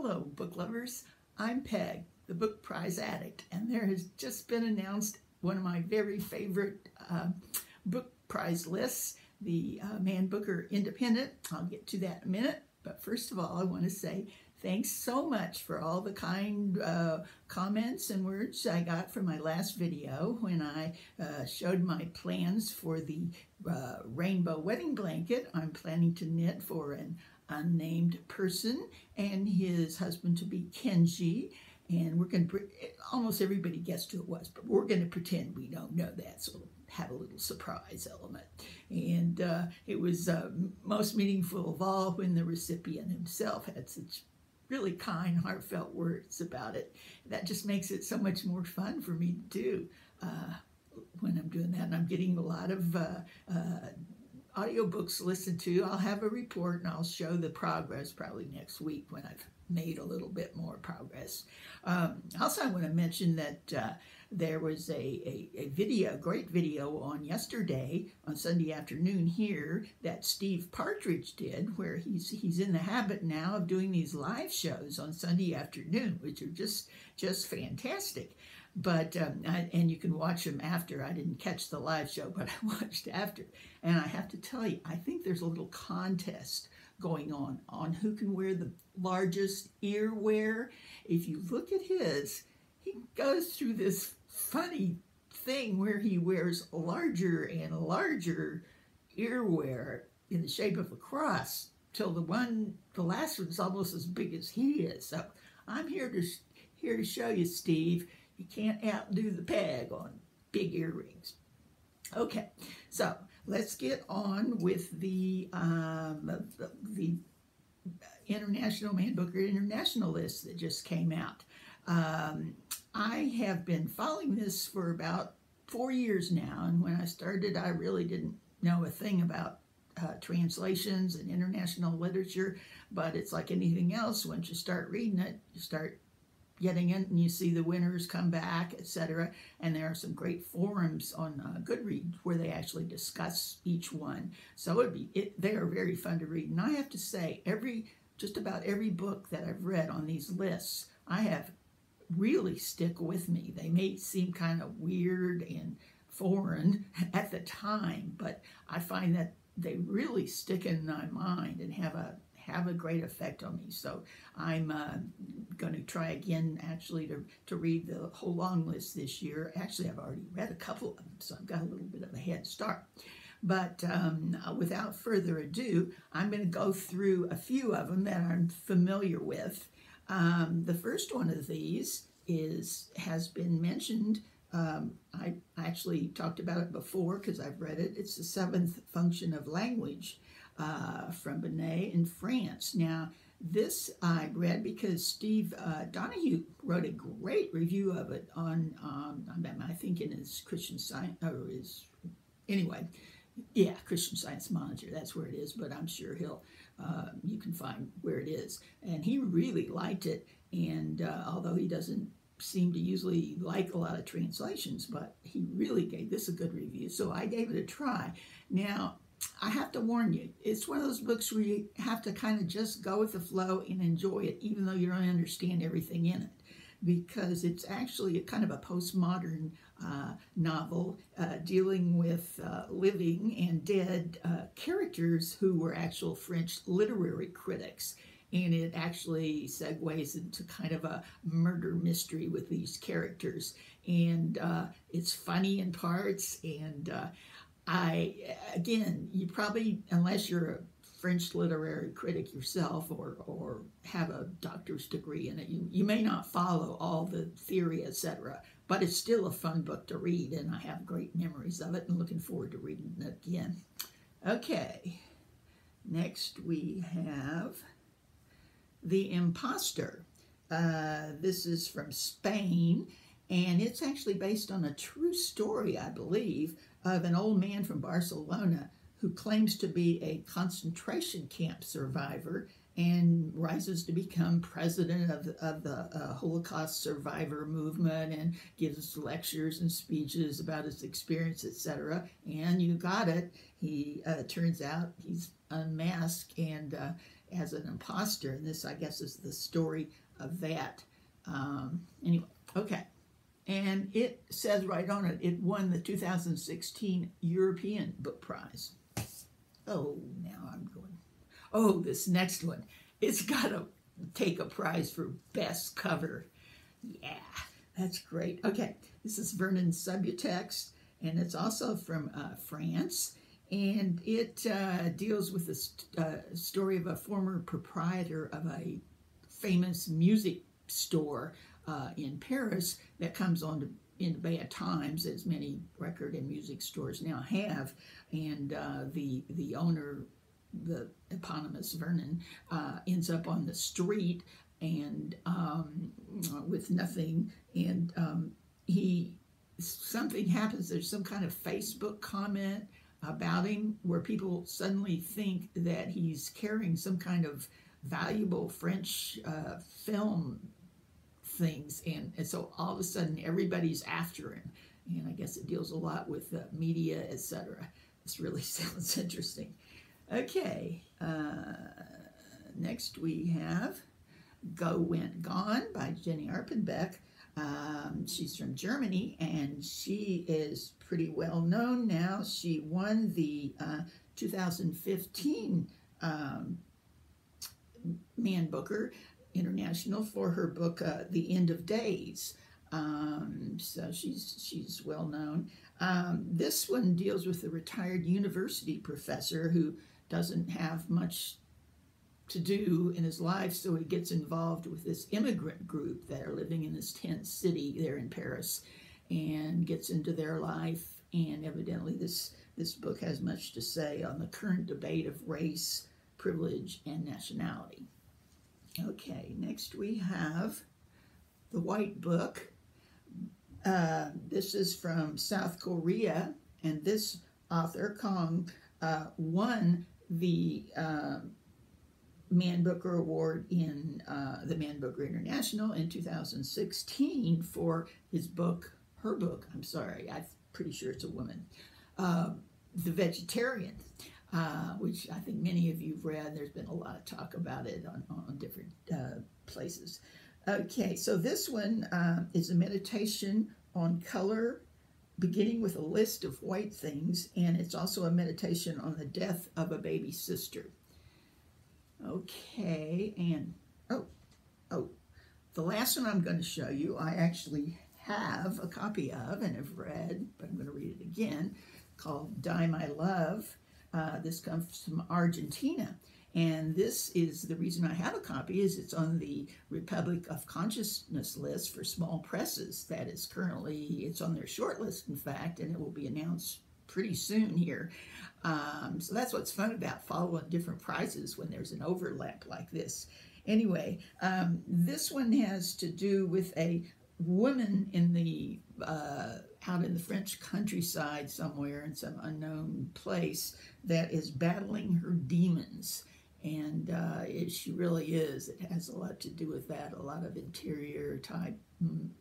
Hello, book lovers. I'm Peg, the book prize addict, and there has just been announced one of my very favorite book prize lists, the Man Booker Independent. I'll get to that in a minute, but first of all, I want to say thanks so much for all the kind comments and words I got from my last video when I showed my plans for the rainbow wedding blanket I'm planning to knit for an unnamed person and his husband to be Kenji. And we're going to, almost everybody guessed who it was, but we're going to pretend we don't know that, so we'll have a little surprise element. And it was most meaningful of all when the recipient himself had such really kind, heartfelt words about it. That just makes it so much more fun for me to do when I'm doing that. And I'm getting a lot of audiobooks to listen to. I'll have a report and I'll show the progress probably next week when I've made a little bit more progress. Also, I want to mention that there was a great video on yesterday, on Sunday afternoon here, that Steve Partridge did, where he's in the habit now of doing these live shows on Sunday afternoon, which are just fantastic. But, and you can watch them after. I didn't catch the live show, but I watched after. And I have to tell you, I think there's a little contest going on who can wear the largest earwear. If you look at his, he goes through this funny thing where he wears larger and larger earwear in the shape of a cross till the last one's almost as big as he is. So I'm here to show you, Steve, you can't outdo the Peg on big earrings. Okay, so let's get on with the International Man Booker International list that just came out. I have been following this for about 4 years now, and when I started, I really didn't know a thing about translations and international literature, but it's like anything else. Once you start reading it, you start getting it and you see the winners come back, etc. And there are some great forums on Goodreads where they actually discuss each one. So they are very fun to read. And I have to say, just about every book that I've read on these lists, I have really stick with me. They may seem kind of weird and foreign at the time, but I find that they really stick in my mind and have a great effect on me. So I'm going to try again actually to read the whole long list this year. Actually, I've already read a couple of them, so I've got a little bit of a head start. But without further ado, I'm going to go through a few of them that I'm familiar with. The first one of these has been mentioned. I actually talked about it before because I've read it. It's the Seventh Function of Language from Benet in France. Now, this I read because Steve Donahue wrote a great review of it on I think in his Christian Science, or his, anyway, yeah, Christian Science Monitor, that's where it is, but I'm sure you can find where it is. And he really liked it, and although he doesn't seem to usually like a lot of translations, but he really gave this a good review, so I gave it a try. Now, I have to warn you, it's one of those books where you have to kind of just go with the flow and enjoy it, even though you don't understand everything in it, because it's actually a kind of a postmodern novel dealing with living and dead characters who were actual French literary critics. And it actually segues into kind of a murder mystery with these characters. And it's funny in parts, and again, you probably, unless you're a French literary critic yourself or have a doctor's degree in it, you may not follow all the theory, etc. But it's still a fun book to read, and I have great memories of it and looking forward to reading it again. Okay, next we have The Imposter. This is from Spain, and it's actually based on a true story, I believe, of an old man from Barcelona who claims to be a concentration camp survivor and rises to become president of the Holocaust survivor movement and gives lectures and speeches about his experience, etc. And you got it. He turns out he's unmasked and as an imposter, and this, I guess, is the story of that. Anyway, okay. And it says right on it, it won the 2016 European Book Prize. Oh, now I'm going. Oh, this next one. It's got to take a prize for best cover. Yeah, that's great. Okay, this is Vernon Subutex, and it's also from France. And it deals with the story of a former proprietor of a famous music store in Paris that comes on into bad times, as many record and music stores now have. And the owner, the eponymous Vernon, ends up on the street and with nothing. And something happens. There's some kind of Facebook comment about him where people suddenly think that he's carrying some kind of valuable French film things, and so all of a sudden everybody's after him, and I guess it deals a lot with media, etc. This really sounds interesting. Okay, next we have Go Went Gone by Jenny Arpenbeck. She's from Germany, and she is pretty well known now. She won the 2015 Man Booker International for her book The End of Days. So she's well known. This one deals with a retired university professor who doesn't have much to do in his life, so he gets involved with this immigrant group that are living in this tent city there in Paris, and gets into their life. And evidently this book has much to say on the current debate of race, privilege, and nationality. Okay, next we have The White Book. This is from South Korea, and this author, Kong, won the Man Booker Award in the Man Booker International in 2016 for his book, I'm pretty sure it's a woman, The Vegetarian, which I think many of you have read. There's been a lot of talk about it on different places. Okay, so this one is a meditation on color, beginning with a list of white things, and it's also a meditation on the death of a baby sister. Okay, and the last one I'm going to show you, I actually have a copy of and have read, but I'm going to read it again, called Die My Love. This comes from Argentina, and this is the reason I have a copy is it's on the Republic of Consciousness list for small presses. That is currently, it's on their short list, in fact, and it will be announced pretty soon here. So that's what's fun about following different prizes when there's an overlap like this. Anyway, this one has to do with a woman in the out in the French countryside somewhere in some unknown place that is battling her demons. And she really is. It has a lot to do with that, a lot of interior type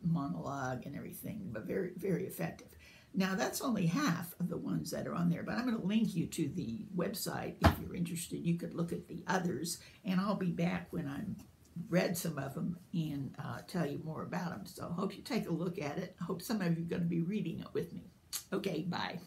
monologue and everything, but very, very effective. Now, that's only half of the ones that are on there, but I'm going to link you to the website. If you're interested, you could look at the others, and I'll be back when I've read some of them and tell you more about them. So I hope you take a look at it. I hope some of you are going to be reading it with me. Okay, bye.